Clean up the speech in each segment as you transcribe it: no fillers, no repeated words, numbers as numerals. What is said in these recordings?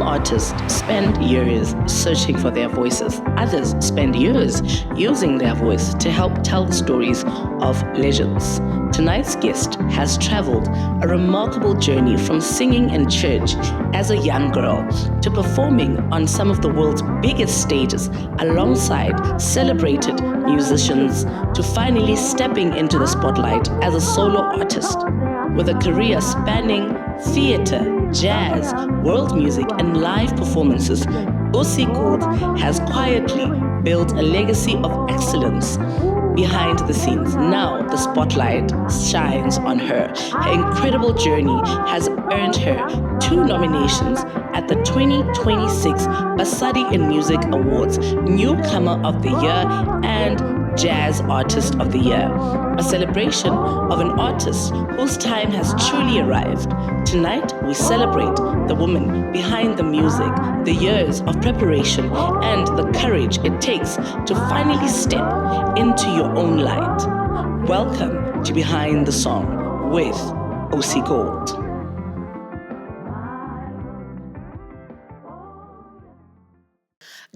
Some artists spend years searching for their voices. Others spend years using their voice to help tell the stories of legends. Tonight's guest has traveled a remarkable journey from singing in church as a young girl to performing on some of the world's biggest stages alongside celebrated musicians to finally stepping into the spotlight as a solo artist. With a career spanning theater, jazz, world music, and live performances, Busi Gold has quietly built a legacy of excellence behind the scenes. Now the spotlight shines on her. Her incredible journey has earned her 2 nominations at the 2026 Basadi in Music Awards, Newcomer of the Year and Jazz Artist of the Year, a celebration of an artist whose time has truly arrived. Tonight, we celebrate the woman behind the music, the years of preparation, and the courage it takes to finally step into your own light. Welcome to Behind the Song with Busi Gold.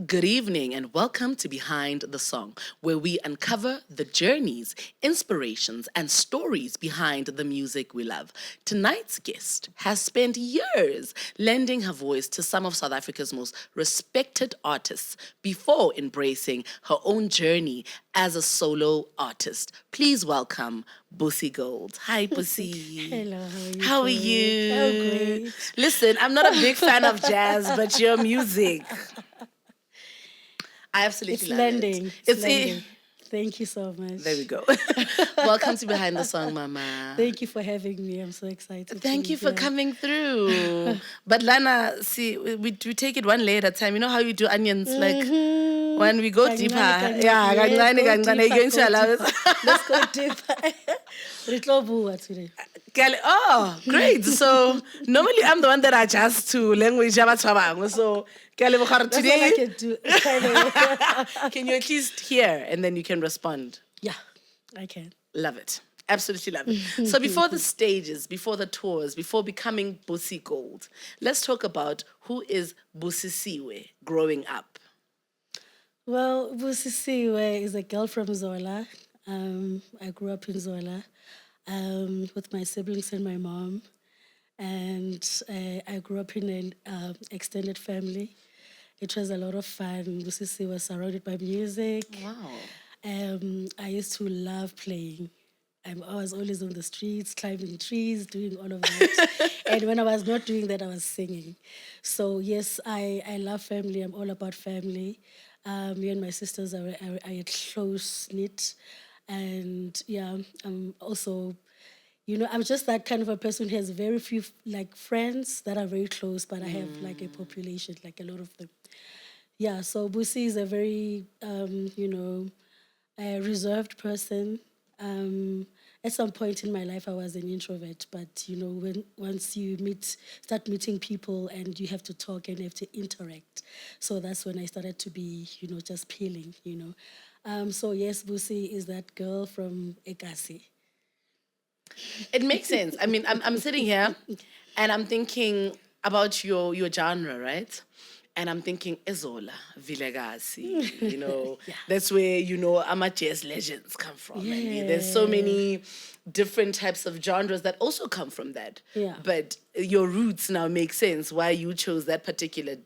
Good evening and welcome to Behind the Song, where we uncover the journeys, inspirations, and stories behind the music we love. Tonight's guest has spent years lending her voice to some of South Africa's most respected artists before embracing her own journey as a solo artist. Please welcome Busi Gold. Hi, Busi. Hello, how are you? Oh, great. Listen, I'm not a big fan of jazz, but your music, I absolutely love lending. it. It's lending. Thank you so much. There we go. Welcome to Behind the Song, Mama. Thank you for having me. I'm so excited. Thank you for coming through. But Lana, see, we take it one layer at a time. You know how you do onions, like when we go deeper. Yeah, let's go deeper. Today. Oh, great. So normally I'm the one that adjusts to language. So today, That's all I can do. can you at least hear and then you can respond? Yeah, I can. Love it. Absolutely love it. So before the stages, before the tours, before becoming Busi Gold, let's talk about who is Busisiwe growing up. Well, Busisiwe is a girl from Zola. I grew up in Zola with my siblings and my mom. And I grew up in an extended family. It was a lot of fun. Busisi was surrounded by music. Wow. I used to love playing. I was always on the streets, climbing trees, doing all of that. And when I was not doing that, I was singing. So yes, I love family. I'm all about family. Me and my sisters are close-knit. And yeah, I'm also... You know, I'm just that kind of a person who has very few, friends that are very close, but I have, a population, a lot of them. Yeah, so Busi is a very, a reserved person. At some point in my life, I was an introvert, but, once you start meeting people and you have to talk and you have to interact. So that's when I started to be, just peeling, So yes, Busi is that girl from Ekasi. It makes sense. I mean, I'm sitting here and I'm thinking about your genre, right? And I'm thinking, Ezola, Vilagasi, Yeah. That's where, jazz legends come from. Yeah. I mean, there's so many different types of genres that also come from that. Yeah. But your roots now make sense why you chose that particular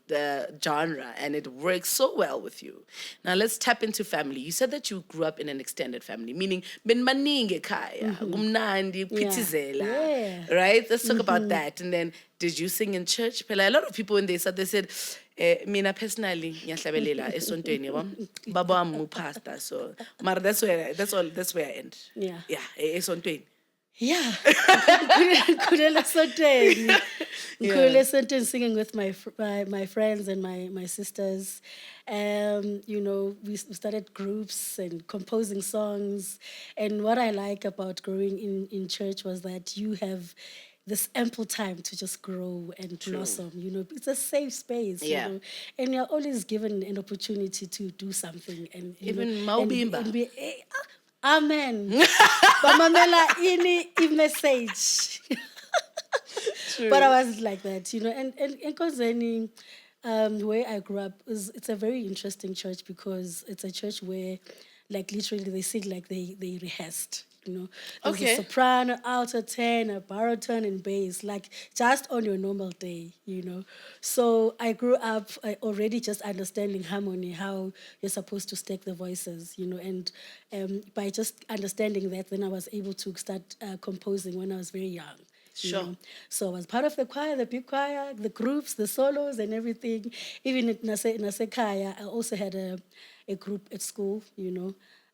genre, and it works so well with you. Now let's tap into family. You said that you grew up in an extended family, meaning ben maningi ekhaya, gumnandi, phithizela, right? Let's talk about that. And then, did you sing in church? A lot of people when they said, mina personally, ngiyahlabelela esontweni yabo. Baba wami pastor, so mara that's where I end. Yeah. Yeah, esontweni. Yeah. Kulele Sontweni, singing with my friends and my sisters. We started groups and composing songs. And what I like about growing in church was that you have this ample time to just grow and blossom. It's a safe space. And you're always given an opportunity to do something. And even Maubimba. And be, amen. Bamamela ini message. But I wasn't like that, and concerning where I grew up, it's a very interesting church because it's a church where, like, literally they sing like they rehearsed. There's a soprano, alto, tenor, baritone, and bass, like just on your normal day. So I grew up already just understanding harmony, how you're supposed to stack the voices, and by just understanding that, then I was able to start composing when I was very young. Sure. So I was part of the choir, the big choir, the groups, the solos, and everything. Even in Nasekaya, I also had a group at school.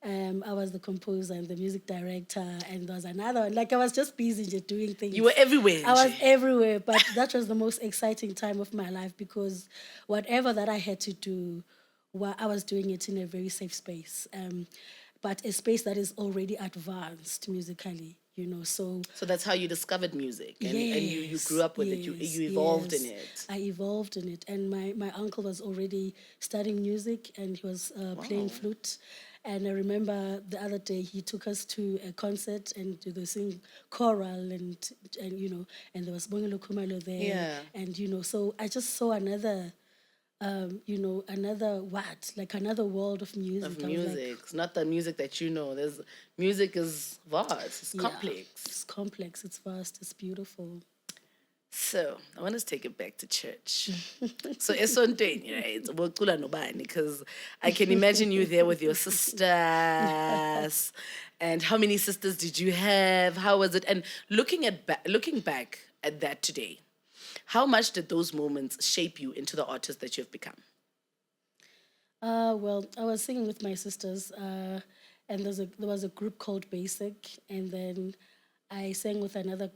I was the composer and the music director, and there was another one. Like, I was just busy just doing things. You were everywhere. I was everywhere, but that was the most exciting time of my life because whatever that I had to do, I was doing it in a very safe space, but a space that is already advanced musically. So that's how you discovered music, and you grew up with it. You evolved in it. I evolved in it, and my uncle was already studying music, and he was playing flute. And I remember the other day he took us to a concert, and they sing choral, and there was Bongelo Kumalo there. Yeah. And so I just saw another another world of music. Of music. It's not the music that you know. Music is vast. It's complex. It's complex. It's vast. It's beautiful. So I want to take it back to church. So esontweni, right? Because I can imagine you there with your sisters. And how many sisters did you have? How was it? And looking back at that today, how much did those moments shape you into the artist that you've become? Well, I was singing with my sisters, and there was a group called Basic, and then I sang with another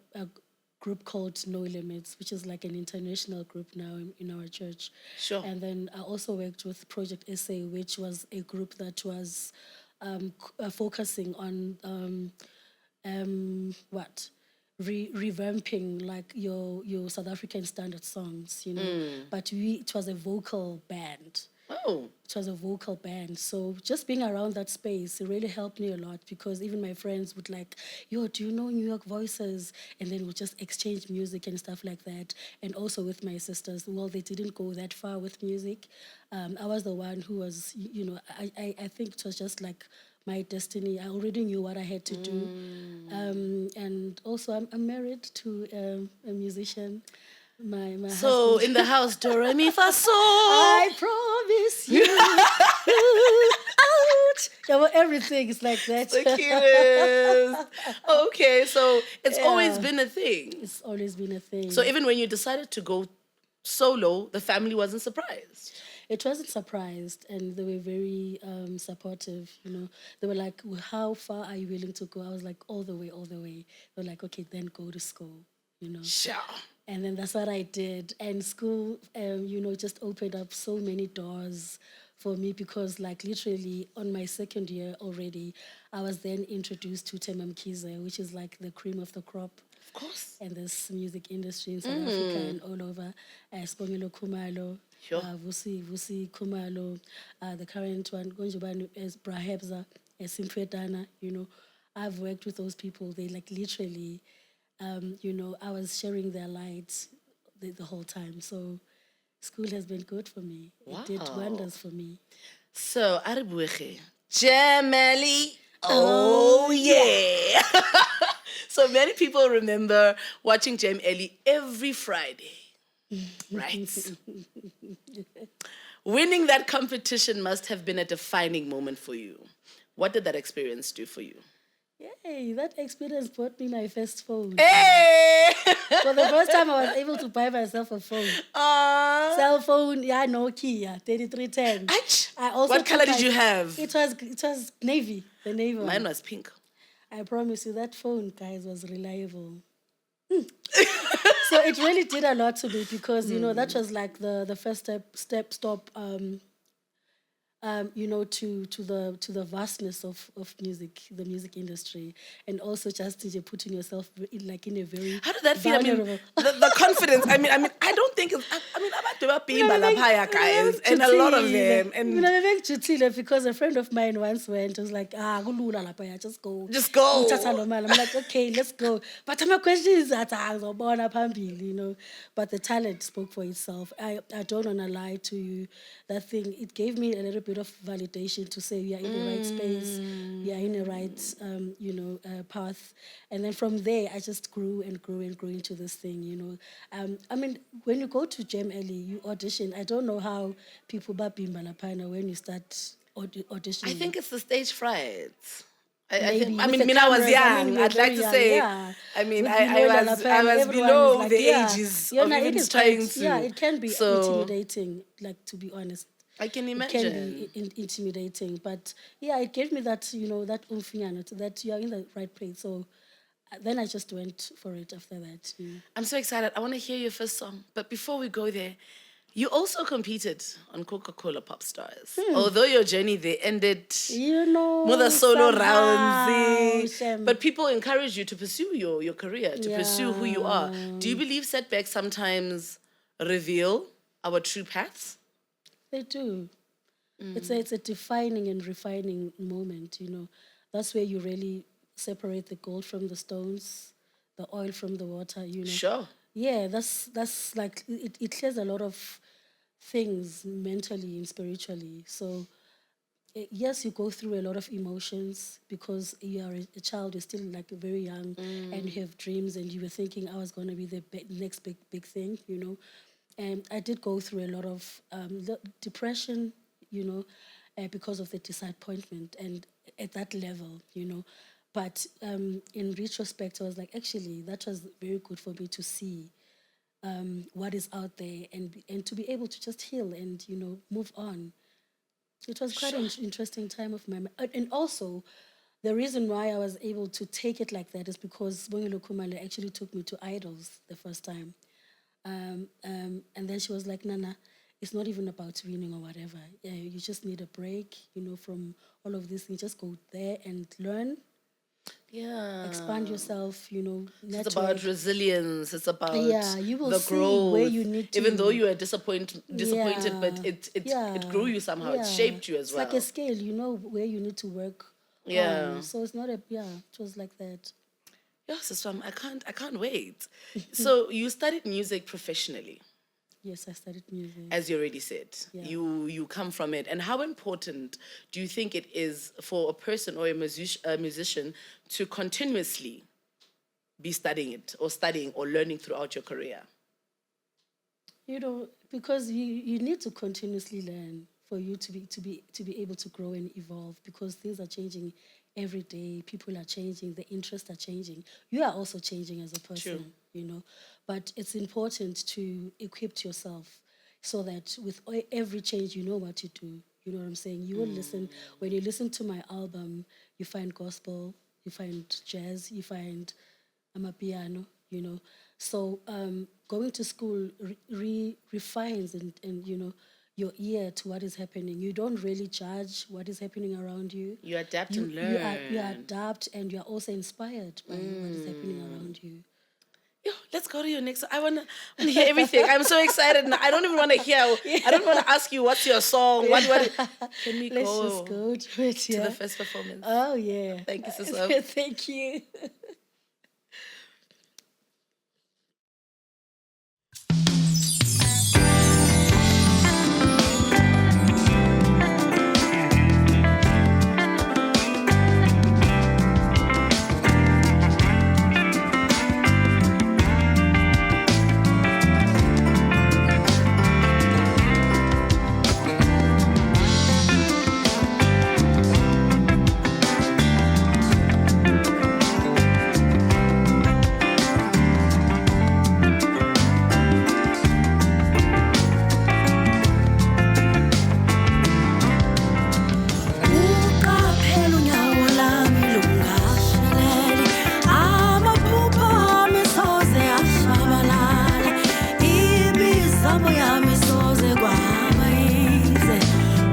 group called No Limits, which is like an international group now in our church. Sure. And then I also worked with Project SA, which was a group that was focusing on revamping like your South African standard songs, But it was a vocal band. Oh. It was a vocal band. So just being around that space, it really helped me a lot because even my friends would like, yo, do you know New York Voices? And then we'll just exchange music and stuff like that. And also with my sisters, well, they didn't go that far with music. I was the one who was, I think it was just like my destiny. I already knew what I had to do. And also I'm married to a musician. My so husband. In the house, do re mi fa so. I promise you, out. Yeah, well, everything is like that. The cutest. Okay, so it's always been a thing. It's always been a thing. So even when you decided to go solo, the family wasn't surprised. It wasn't surprised, and they were very supportive. They were like, well, "How far are you willing to go?" I was like, "All the way, all the way." They were like, "Okay, then go to school." Sure. And then that's what I did. And school, just opened up so many doors for me because, like, literally on my second year already, I was then introduced to Nhlanhla Nciza, which is like the cream of the crop. Of course. And this music industry in South Africa and all over. Spongelo Kumalo, sure. Busi Kumalo, the current one, Gonjubanu is Brahebza, Simphiwe Dana, I've worked with those people. They like literally... I was sharing their light the whole time. So school has been good for me. Wow. It did wonders for me. So, Aribueche, Jamali, oh yeah. So many people remember watching Jam Ellie every Friday, right? Winning that competition must have been a defining moment for you. What did that experience do for you? Yay, that experience bought me my first phone. Hey! For the first time, I was able to buy myself a phone. Cell phone, Nokia, 3310. I also what color did you have? It was navy, the navy one. Mine was pink. I promise you, that phone, guys, was reliable. So it really did a lot to me because, that was like the first stop to the vastness of music, the music industry, and also just putting yourself in a very how did that feel? vulnerable. I mean, the confidence. I mean, I don't think. Guys, and a lot of them. And because a friend of mine once went, was like, just go. Just go. I'm like, okay, let's go. But my question is that but the talent spoke for itself. I don't want to lie to you. That thing, it gave me a little bit of validation to say we are in the right space, we are in the right, path. And then from there, I just grew and grew and grew into this thing, I mean, when you go to Gem Alley, you audition. I don't know how people when you start auditioning. I think it's the stage fright. I Maybe. I was young. You're I'd like to very say. young, I mean, With I was everyone below is like, the yeah. ages Yeah, of no, it even is trying quite- to. Yeah, it can be So, intimidating, like, to be honest. I can It imagine. can be intimidating. But, yeah, it gave me that, that umfinyana, that you're in the right place. So then I just went for it after that. I'm so excited. I want to hear your first song. But before we go there, you also competed on Coca-Cola Pop Stars. Although your journey there ended more the solo rounds. somehow, But people encourage you to pursue your career, to pursue who you are. Do you believe setbacks sometimes reveal our true paths? They do. It's a defining and refining moment, That's where you really separate the gold from the stones, the oil from the water, Sure. Yeah, that's like, it clears a lot of things mentally and spiritually. So, yes, you go through a lot of emotions because you are a child, you're still like very young and you have dreams and you were thinking I was going to be the next big thing, And I did go through a lot of depression, because of the disappointment and at that level, But in retrospect, I was like, actually, that was very good for me to see what is out there and to be able to just heal and, move on. It was quite an interesting time of my life. And also, the reason why I was able to take it like that is because Bongelo Kumale actually took me to Idols the first time. And then she was like, Nana, it's not even about winning or whatever. Yeah, you just need a break, from all of this. You just go there and learn. Yeah. Expand yourself, network. It's about resilience. It's about you will the see growth. where you need to. Even though you are disappointed, but it grew you somehow. It shaped you as well. It's like a scale, where you need to work. Yeah. So it's not it was like that. Yes, I can't wait. So you studied music professionally. Yes, I studied music. As you already said, Yeah. you come from it. And how important do you think it is for a person or a musician to continuously be studying or learning throughout your career? Because you need to continuously learn for you to be able to grow and evolve, because things are changing every day. People are changing, the interests are changing. You are also changing as a person, But it's important to equip yourself so that with every change, you know what you do. You know what I'm saying? You will listen. When you listen to my album, you find gospel, you find jazz, you find amapiano, So going to school refines and your ear to what is happening. You don't really judge what is happening around you. You adapt and learn. You adapt, and you are also inspired by what is happening around you. Yo, let's go to your next. I want to hear everything. I'm so excited now. I don't even want to hear. I don't want to ask you what's your song. What? Can we Let's go just go to it. to the first performance? Oh yeah. Thank you, Sister. Thank you.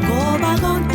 Ngoba konke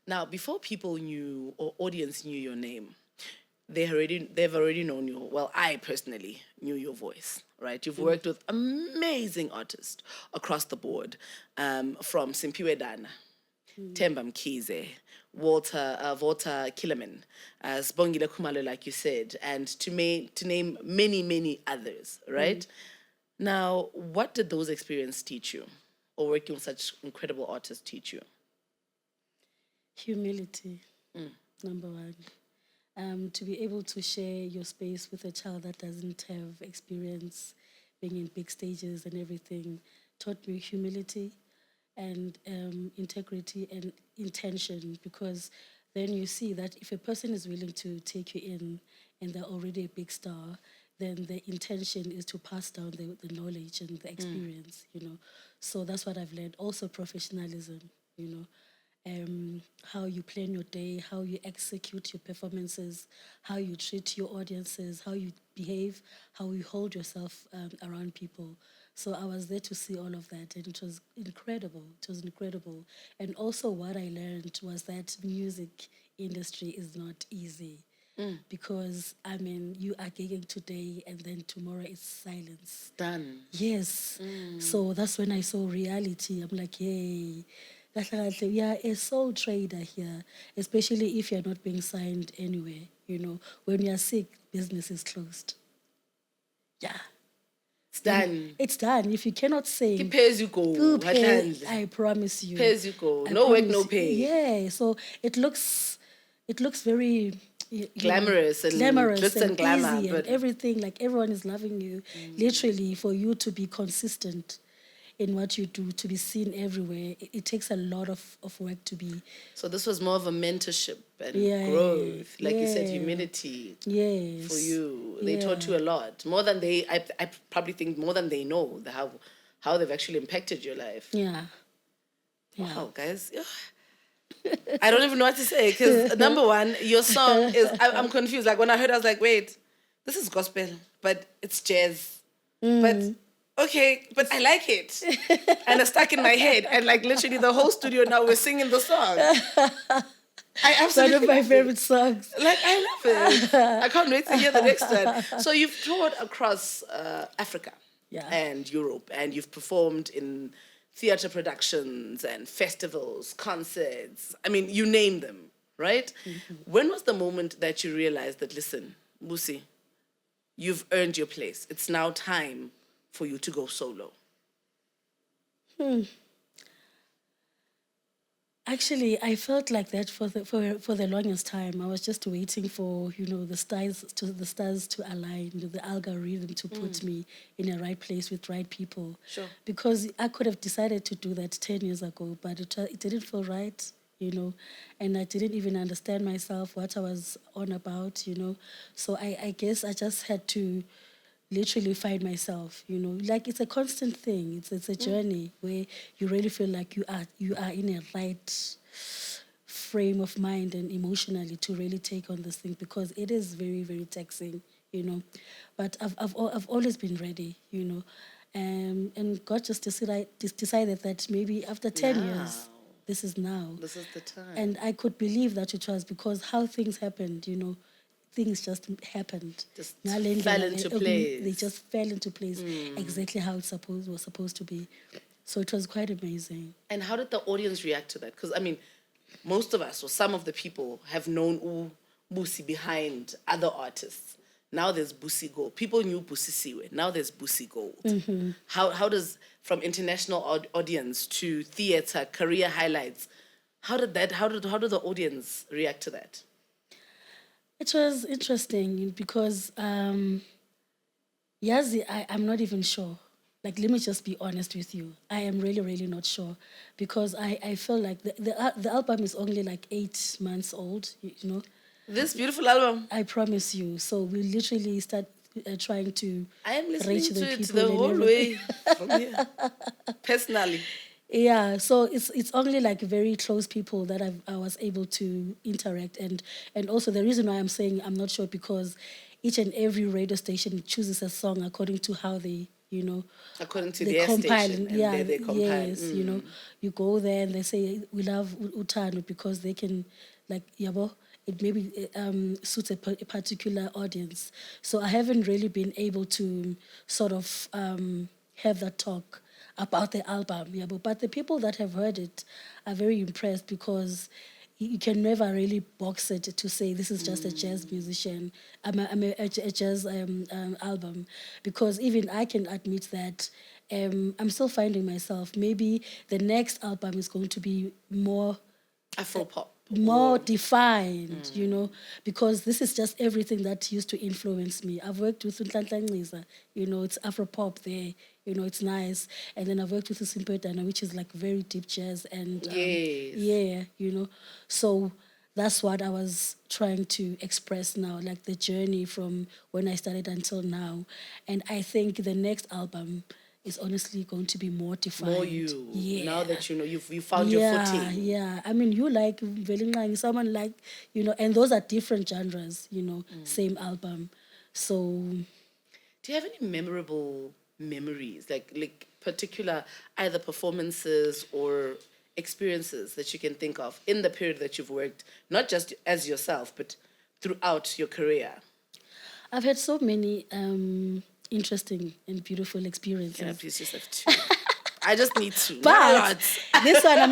Now, before people knew or audience knew your name, they've already known you. Well, I personally knew your voice, right? You've worked with amazing artists across the board, from Simphiwe Dana, Themba Mkhize, Wouter Kellerman, Sibongile Khumalo, like you said, and to name many, many others, right? Now, what did those experiences teach you, or working with such incredible artists teach you? Humility, number one. To be able to share your space with a child that doesn't have experience being in big stages and everything taught me humility and integrity and intention, because then you see that if a person is willing to take you in and they're already a big star, then the intention is to pass down the knowledge and the experience, So that's what I've learned. Also professionalism, how you plan your day, how you execute your performances, how you treat your audiences, how you behave, how you hold yourself around people. So I was there to see all of that, and it was incredible. It was incredible. And also what I learned was that music industry is not easy. Because, you are gigging today and then tomorrow it's silence. Done. Yes. So that's when I saw reality. I'm like, yay. We are a sole trader here, especially if you're not being signed anywhere. When you're sick, business is closed. Yeah. It's done. It's done. If you cannot sing, it pays you go. I promise you. Pays you go. No work, no pay. Yeah. So it looks very glamorous and glitz and glamour, easy but and everything. Like everyone is loving you. Literally, for you to be consistent in what you do, to be seen everywhere, it takes a lot of work to be. So this was more of a mentorship and growth, like you said, humility. Yes. For you, they taught you a lot more than I probably think more than they know how they've actually impacted your life. Yeah. Wow, guys. I don't even know what to say, because number one, your song is, I'm confused. Like when I heard, I was like, wait, this is gospel, but it's jazz. But okay, but I like it. And it's stuck in my head. And like literally the whole studio now we're singing the song. I absolutely one of my favorite songs. Like, I love it. I can't wait to hear the next one. So you've toured across Africa and Europe, and you've performed in theatre productions and festivals, concerts. I mean, you name them, right? When was the moment that you realized that, listen, Busi, you've earned your place. It's now time for you to go solo? Actually, I felt like that for the longest time. I was just waiting for the stars to align, the algorithm to put me in the right place with right people. Sure. Because I could have decided to do that 10 years ago, but it didn't feel right, and I didn't even understand myself, what I was on about, So I guess I just had to literally find myself, like it's a constant thing. It's a journey where you really feel like you are in a right frame of mind and emotionally to really take on this thing, because it is very, very taxing, But I've always been ready, and God just decided that maybe after 10 years, this is now. This is the time. And I could believe that it was because how things happened, things just happened. Just fell into place. They just fell into place exactly how it was supposed to be. So it was quite amazing. And how did the audience react to that? Because, I mean, most of us, or some of the people, have known Busi behind other artists. Now there's Busi Gold. People knew Busi Siwe. Now there's Busi Gold. How does, from international audience to theatre, career highlights, how did the audience react to that? It was interesting because, Yazi, I'm not even sure. Like, let me just be honest with you. I am really, really not sure, because I feel like the album is only like 8 months old, This beautiful album. I promise you. So we literally start trying to I am listening reach the to it people the whole way from here, personally. Yeah, so it's only like very close people that I was able to interact, and also the reason why I'm saying I'm not sure, because each and every radio station chooses a song according to how they you know. According to their station, and yeah, they compile. yes, you know, you go there and they say we love Utano because they can, like, yabo, it maybe suits a particular audience. So I haven't really been able to sort of have that talk about the album, yabo. But the people that have heard it are very impressed because you can never really box it to say this is just a jazz musician, a jazz album, because even I can admit that I'm still finding myself. Maybe the next album is going to be more Afro-pop. more defined, you know, because this is just everything that used to influence me. I've worked with Nhlanhla Nciza, you know, it's Afro-pop there, you know, it's nice. And then I've worked with Simphiwe Dana, which is like very deep jazz and yeah, you know. So that's what I was trying to express now, like the journey from when I started until now. And I think the next album is honestly going to be more defined. More you. Yeah. Now that you know you found your footing. Yeah. I mean, you like Nhlanhla, someone like, you know, and those are different genres, you know, same album. So do you have any memorable memories, like particular either performances or experiences that you can think of in the period that you've worked, not just as yourself, but throughout your career? I've had so many interesting and beautiful experiences. Can I please just have two? I just need two. But this one, I'm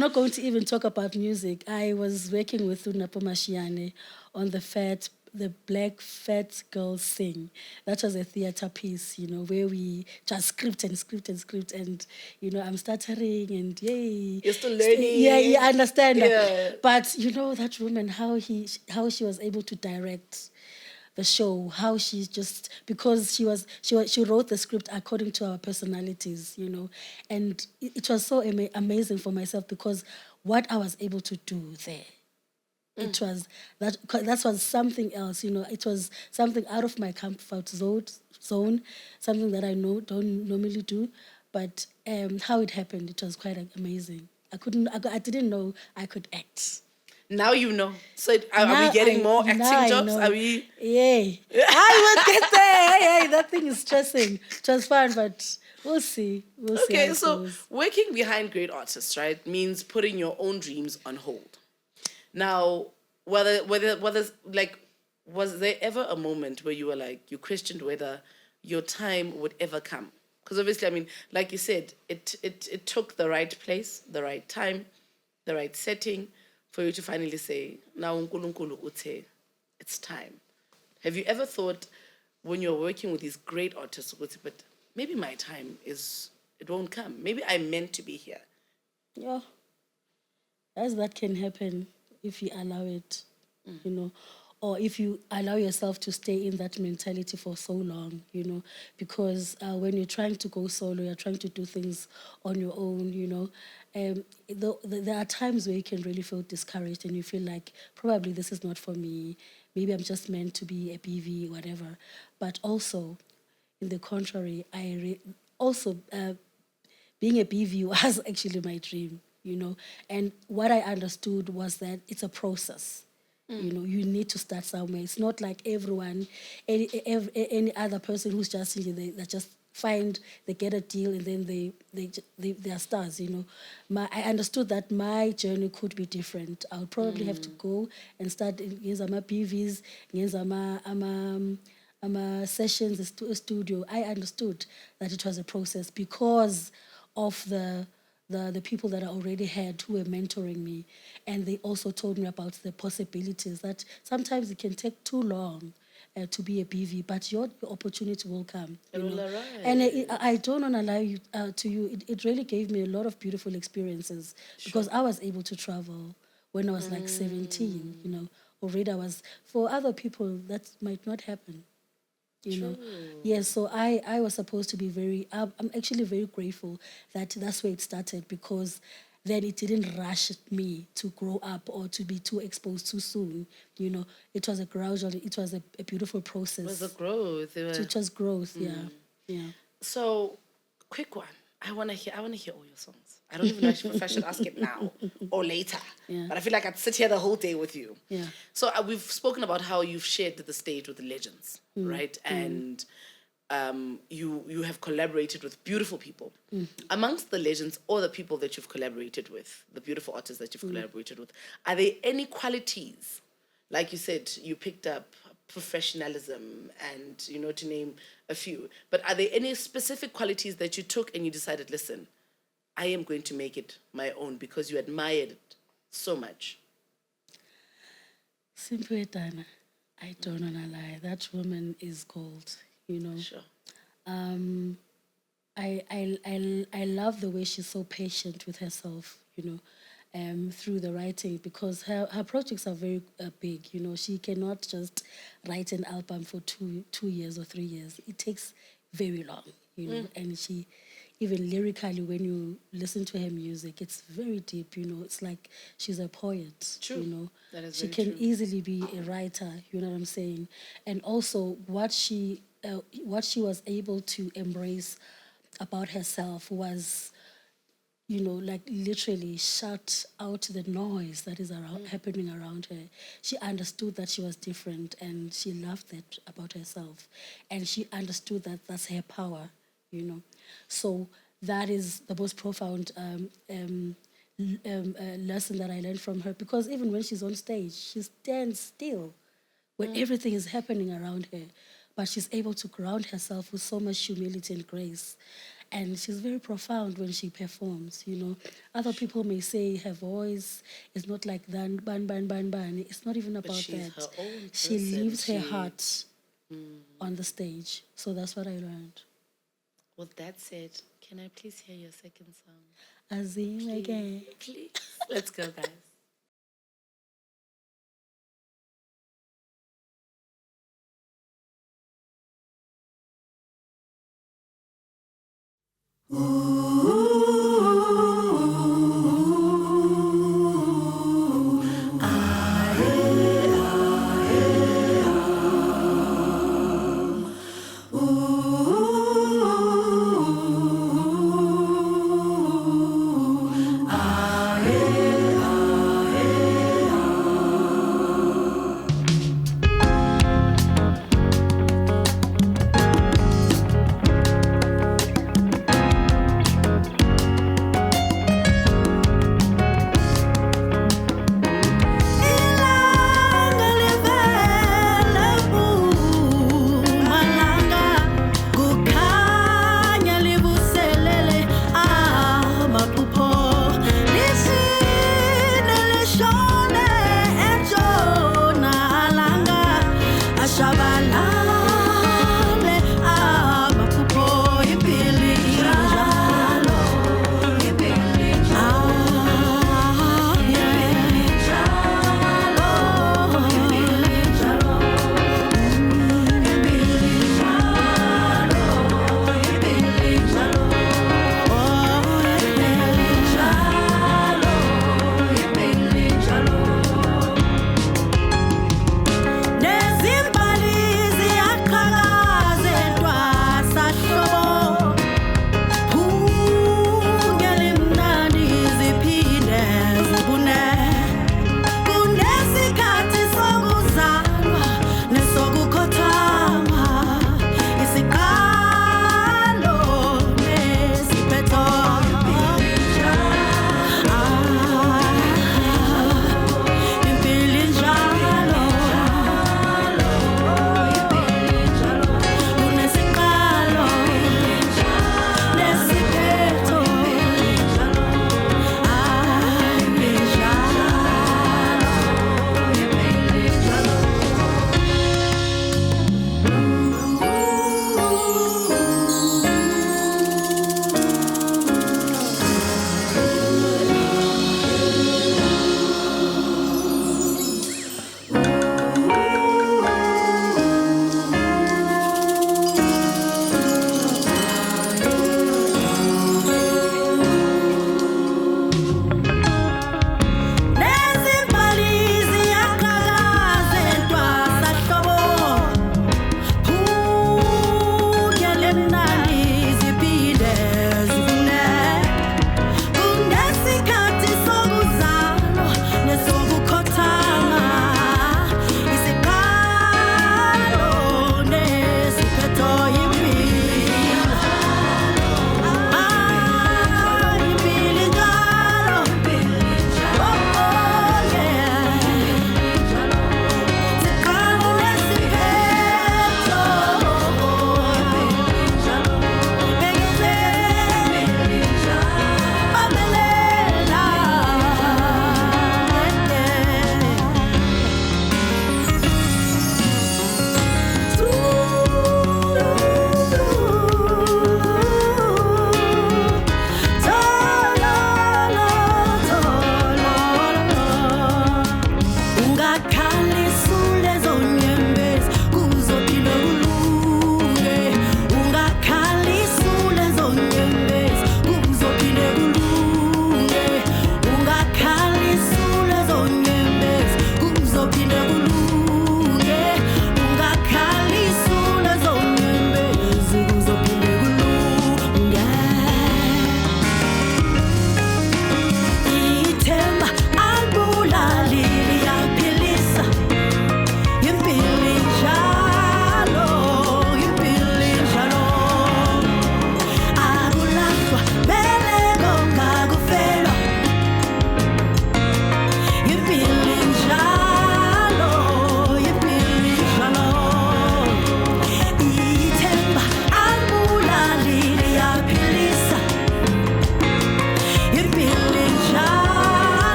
not going to even talk about music. I was working with Unapo Mashiane on the Black Fat Girls Sing. That was a theater piece, you know, where we just script, and you know, I'm stuttering and yay. You're still learning. Yeah, I understand. Yeah. But you know that woman, how she was able to direct the show, how she's just, because she wrote the script according to our personalities, you know, and it was so amazing for myself because what I was able to do there, it was that was something else, you know. It was something out of my comfort zone, something that I don't normally do, but how it happened, it was quite amazing. I didn't know I could act. Now you know. So are we getting more acting jobs? Are we? Yeah. I will get there. Hey, that thing is stressing. It was fun, but we'll see. We'll see. Okay, so working behind great artists, right, means putting your own dreams on hold. Now, whether like, was there ever a moment where you were like, you questioned whether your time would ever come? Because obviously, I mean, like you said, it took the right place, the right time, the right setting for you to finally say, now uNkulunkulu uthe, it's time. Have you ever thought when you're working with these great artists, but maybe my time it won't come. Maybe I'm meant to be here. Yeah. As that can happen if you allow it, you know, or if you allow yourself to stay in that mentality for so long, you know, because when you're trying to go solo, you're trying to do things on your own, you know, there are times where you can really feel discouraged and you feel like probably this is not for me. Maybe I'm just meant to be a BV, whatever. But also, in the contrary, being a BV was actually my dream, you know. And what I understood was that it's a process. You know, you need to start somewhere. It's not like everyone, any other person who's just they just they get a deal and then they are stars. You know, I understood that my journey could be different. I would probably have to go and start in my PVs, in sessions, studio. I understood that it was a process because of the people that I already had who were mentoring me. And they also told me about the possibilities that sometimes it can take too long to be a BV, but your opportunity will come. It will arrive. And I don't want to lie to you, it really gave me a lot of beautiful experiences because I was able to travel when I was like 17, you know. Already for other people, that might not happen. You know, yes. So I was supposed to be I'm actually very grateful that that's where it started because then it didn't rush me to grow up or to be too exposed too soon. You know, it was it was a beautiful process. It was a growth. It was growth. Yeah. So, quick one. I wanna hear all your songs. I don't even know if I should ask it now or later. Yeah. But I feel like I'd sit here the whole day with you. Yeah. So we've spoken about how you've shared the stage with the legends, right? And you have collaborated with beautiful people. Amongst the legends or the people that you've collaborated with, the beautiful artists that you've collaborated with, are there any qualities, like you said, you picked up professionalism and, to name a few, but are there any specific qualities that you took and you decided, listen, I am going to make it my own because you admired it so much? Simphiwe Dana, I don't want to lie, that woman is gold. Sure. I love the way she's so patient with herself, through the writing, because her projects are very big. She cannot just write an album for 2 years or 3 years. It takes very long, and she, even lyrically, when you listen to her music, it's very deep, It's like she's a poet, True. That is she very can true. easily be a writer, you know what I'm saying? And also what she was able to embrace about herself was, like literally shut out the noise that is happening around her. She understood that she was different, and she loved that about herself. And she understood that that's her power, So that is the most profound lesson that I learned from her, because even when she's on stage, she stands still when everything is happening around her, but she's able to ground herself with so much humility and grace. And she's very profound when she performs, Other people may say her voice is not like that, ban. It's not even about that. Her own She person. leaves her heart on the stage. So that's what I learned. With that said, can I please hear your second song? Azim again. Please. Let's go, guys. Nezimbali ziyakha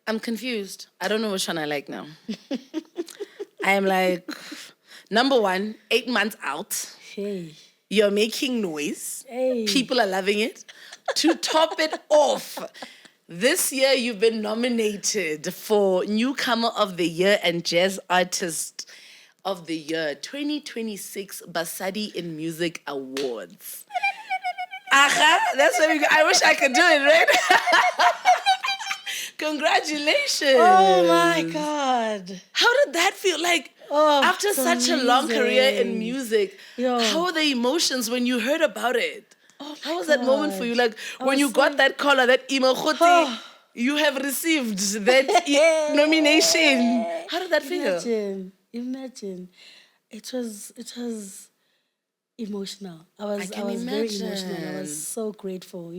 I'm confused. I don't know which one I like now. I am like, number one, 8 months out. Hey. You're making noise. Hey. People are loving it. To top it off, this year you've been nominated for Newcomer of the Year and Jazz Artist of the Year 2026 Basadi in Music Awards. That's where we go. I wish I could do it, right? Congratulations. Oh my God. How did that feel? Like, after such a long career in music, how were the emotions when you heard about it? How was that moment for you? Like, when you got that call or that email, you have received that nomination. How did that feel? Imagine. It was emotional. I was imagine. very emotional. I was so grateful,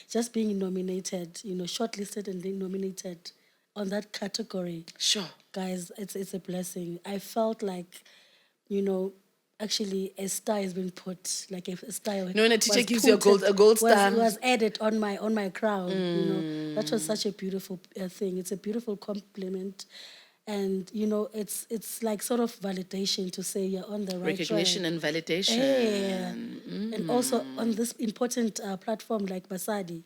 just being nominated, shortlisted and then nominated on that category. Sure. Guys, it's a blessing. I felt like, actually a star has been put, like a star. When a teacher gives you a gold star. Was added on my crown, That was such a beautiful thing. It's a beautiful compliment. And, it's like sort of validation to say you're on the right Recognition track. and validation. Yeah. And also on this important platform like Basadi.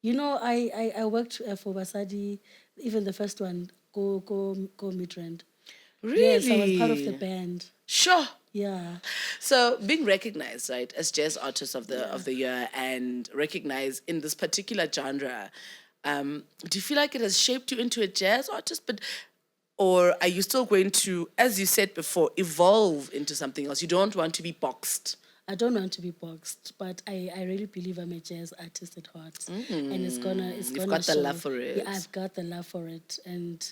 I worked for Basadi, even the first one, Go Midrand. Really? Yes, I was part of the band. Sure. Yeah. So being recognized, right, as Jazz Artist of the Year and recognized in this particular genre, do you feel like it has shaped you into a jazz artist? Or are you still going to, as you said before, evolve into something else? You don't want to be boxed. I don't want to be boxed, but I really believe I'm a jazz artist at heart. And it's gonna You've got the love for it. Yeah, I've got the love for it and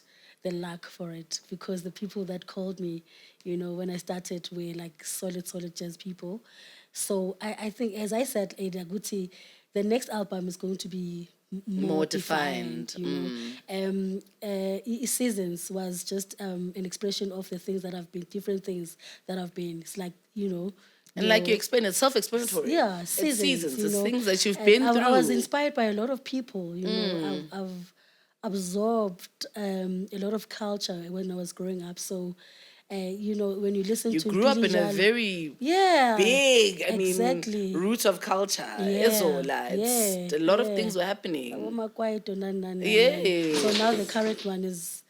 the luck for it, because the people that called me, when I started were like solid jazz people. So I think, as I said, Ada Guti, the next album is going to be more defined. Seasons was just an expression of the things that have been, different things that have been. It's like, and like you explained, it's self-explanatory. Yeah, seasons. It's things that you've been through. I was inspired by a lot of people. I've absorbed a lot of culture when I was growing up. So, when you listen to grew up in a very big, root of culture. A lot of things were happening. So now the current one is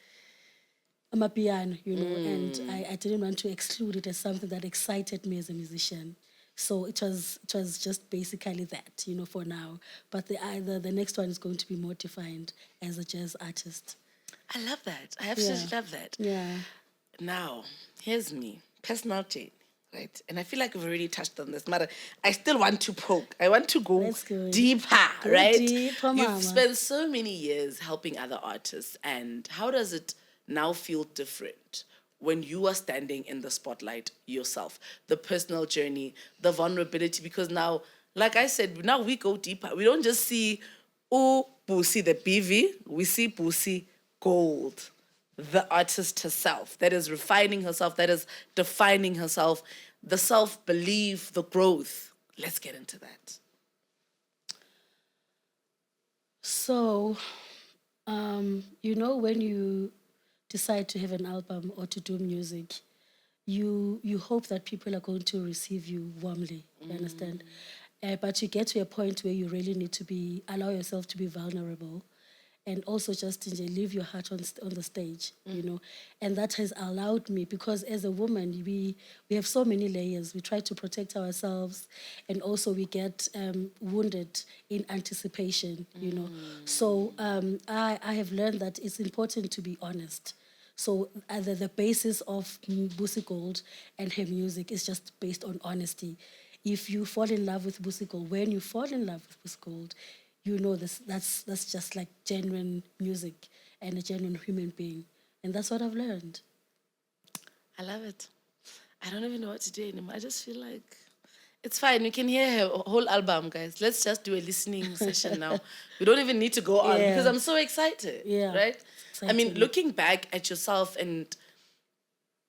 Amapiano, and I didn't want to exclude it as something that excited me as a musician. So it was just basically that, for now. But the next one is going to be more defined as a jazz artist. I love that. I absolutely love that. Yeah. Now, here's me, personality, right? And I feel like we've already touched on this matter. I still want to poke. I want to go deeper, right? Deeper, You've spent so many years helping other artists, and how does it now feel different when you are standing in the spotlight yourself? The personal journey, the vulnerability, because now, like I said, now we go deeper. We don't just see, Busi the BV, we see Busi Gold, the artist herself, that is refining herself, that is defining herself, the self-belief, the growth. Let's get into that. So, when you decide to have an album or to do music, you hope that people are going to receive you warmly, you understand? But you get to a point where you really need to allow yourself to be vulnerable, and also just leave your heart on the stage, And that has allowed me, because as a woman, we have so many layers. We try to protect ourselves, and also we get wounded in anticipation, So I have learned that it's important to be honest. So the basis of Busi Gold and her music is just based on honesty. If you fall in love with Busi Gold, when you fall in love with Busi Gold, that's just like genuine music and a genuine human being. And that's what I've learned. I love it. I don't even know what to do anymore. I just feel like it's fine. We can hear her whole album, guys. Let's just do a listening session now. We don't even need to go on because I'm so excited. Yeah. Right? Exciting. Looking back at yourself and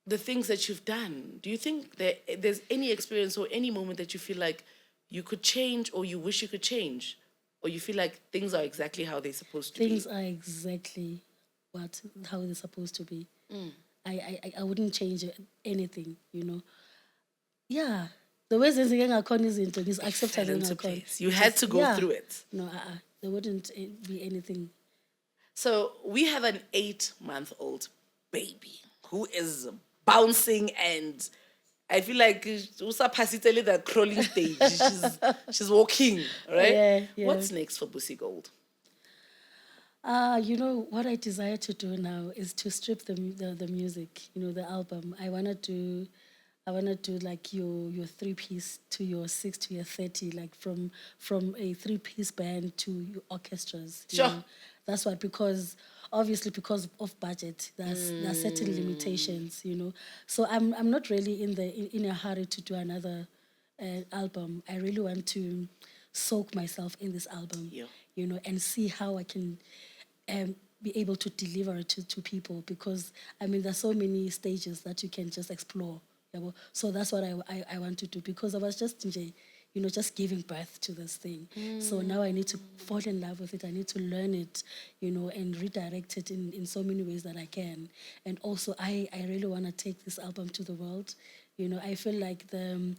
the things that you've done, do you think there's any experience or any moment that you feel like you could change or you wish you could change? Or you feel like things are exactly how they're supposed to be? Things are exactly what how they're supposed to be. I wouldn't change anything, you know. Yeah. The way things is acceptable. You had to go through it. No, there wouldn't be anything. So we have an 8-month-old baby who is bouncing, and I feel like Usa Pasiteli, the crawling stage. She's walking, right? Yeah. What's next for Busi Gold? You know, what I desire to do now is to strip the music, you know, the album. I wanna do like your 3-piece to your 6 to your 30, like from a 3-piece band to your orchestras. You know? That's what, because obviously because of budget, there are certain limitations, you know. So I'm not really in a hurry to do another album. I really want to soak myself in this album, you know, and see how I can be able to deliver it to people, because I mean there's so many stages that you can just explore. So that's what I want to do, because I was just just giving birth to this thing. So now I need to fall in love with it. I need to learn it, you know, and redirect it in so many ways that I can. And also I really want to take this album to the world. You know, I feel like the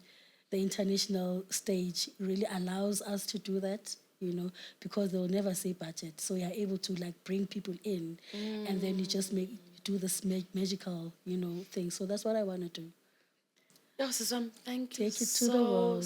international stage really allows us to do that, you know, because they'll never say budget. So you're able to like bring people in, and then you just do this magical, you know, thing. So that's what I want to do. No, Suzanne, thank you. Take it to the world.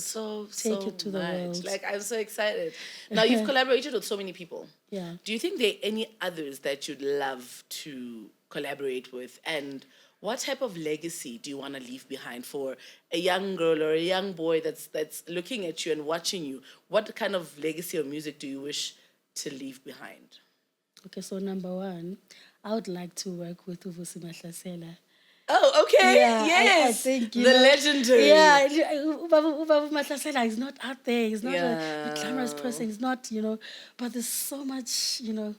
Take it to the world. Like, I'm so excited. Now, you've collaborated with so many people. Yeah. Do you think there are any others that you'd love to collaborate with? And what type of legacy do you want to leave behind for a young girl or a young boy that's looking at you and watching you? What kind of legacy of music do you wish to leave behind? Okay, so number one, I would like to work with Vusi Mahlasela. Oh, okay. Yeah, yes. I think, the legendary. Yeah, Ubabu Mahlasela is not out there. He's not a glamorous person. He's not, you know, but there's so much, you know,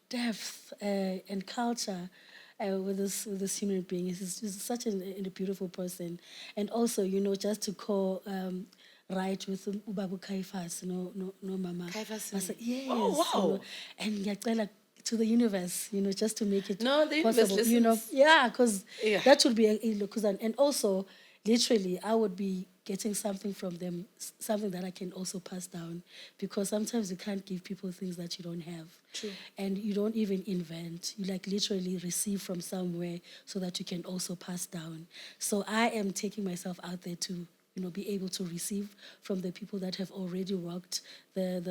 depth and culture with this human being. He's such a beautiful person. And also, you know, just to right with Ubabu Kaifas, no mama. Kaifas. Yes. Oh, wow. You know, and Yaktela to the universe, you know, just to make it the possible. Universe you know, because that would be and also literally I would be getting something from them, something that I can also pass down, because sometimes you can't give people things that you don't have. True. And you don't even invent. You like literally receive from somewhere so that you can also pass down. So I am taking myself out there to, you know, be able to receive from the people that have already walked the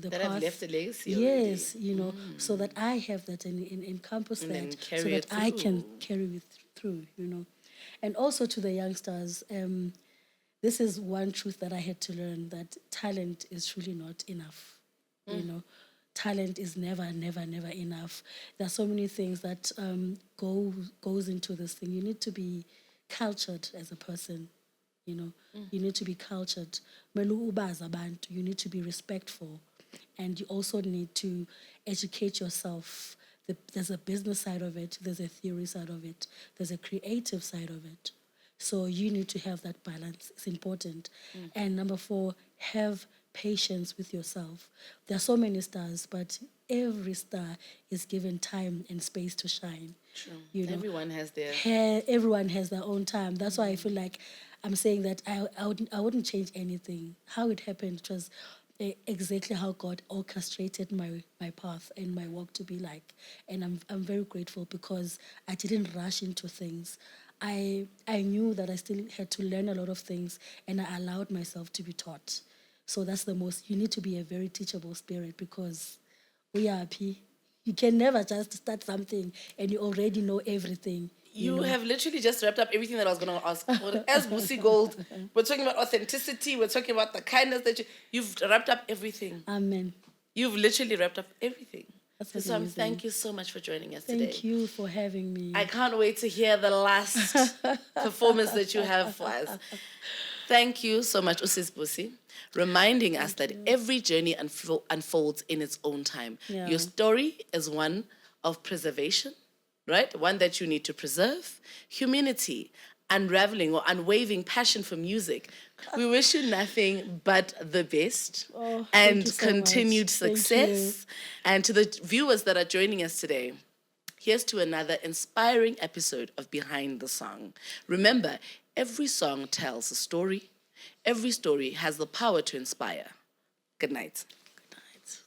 that path. have left a legacy. Yes, already. You know, so that I have that in campus that, so that I can carry it through, you know. And also to the youngsters, this is one truth that I had to learn, that talent is truly not enough, you know. Talent is never enough. There are so many things that goes into this thing. You need to be cultured as a person. You know, you need to be cultured. You need to be respectful. And you also need to educate yourself. There's a business side of it. There's a theory side of it. There's a creative side of it. So you need to have that balance. It's important. And number 4, have patience with yourself. There are so many stars, but every star is given time and space to shine. True. You know, everyone has their own time. That's why I feel like I'm saying that I wouldn't change anything. How it happened, it was exactly how God orchestrated my path and my walk to be like. And I'm very grateful, because I didn't rush into things. I knew that I still had to learn a lot of things, and I allowed myself to be taught. So that's you need to be a very teachable spirit, because we are happy. You can never just start something and you already know everything. You have literally just wrapped up everything that I was going to ask. As Busi Gold, we're talking about authenticity. We're talking about the kindness that you've wrapped up everything. Amen. You've literally wrapped up everything. So thank you so much for joining us today. Thank you for having me. I can't wait to hear the last performance that you have for us. Thank you so much, Usis Busi, reminding us that every journey unfolds in its own time. Yeah. Your story is one of preservation, right? One that you need to preserve, humanity, unraveling or unwavering passion for music. We wish you nothing but the best Thank and you so continued much. Thank success. And to the viewers that are joining us today, here's to another inspiring episode of Behind the Song. Remember, every song tells a story. Every story has the power to inspire. Good night. Good night.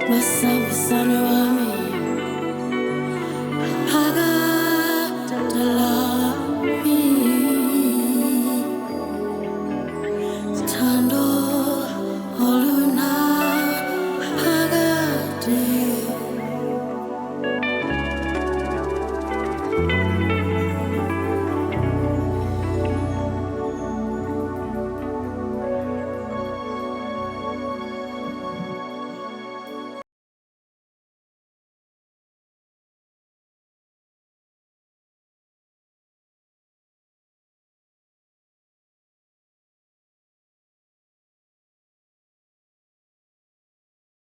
Masambisane wami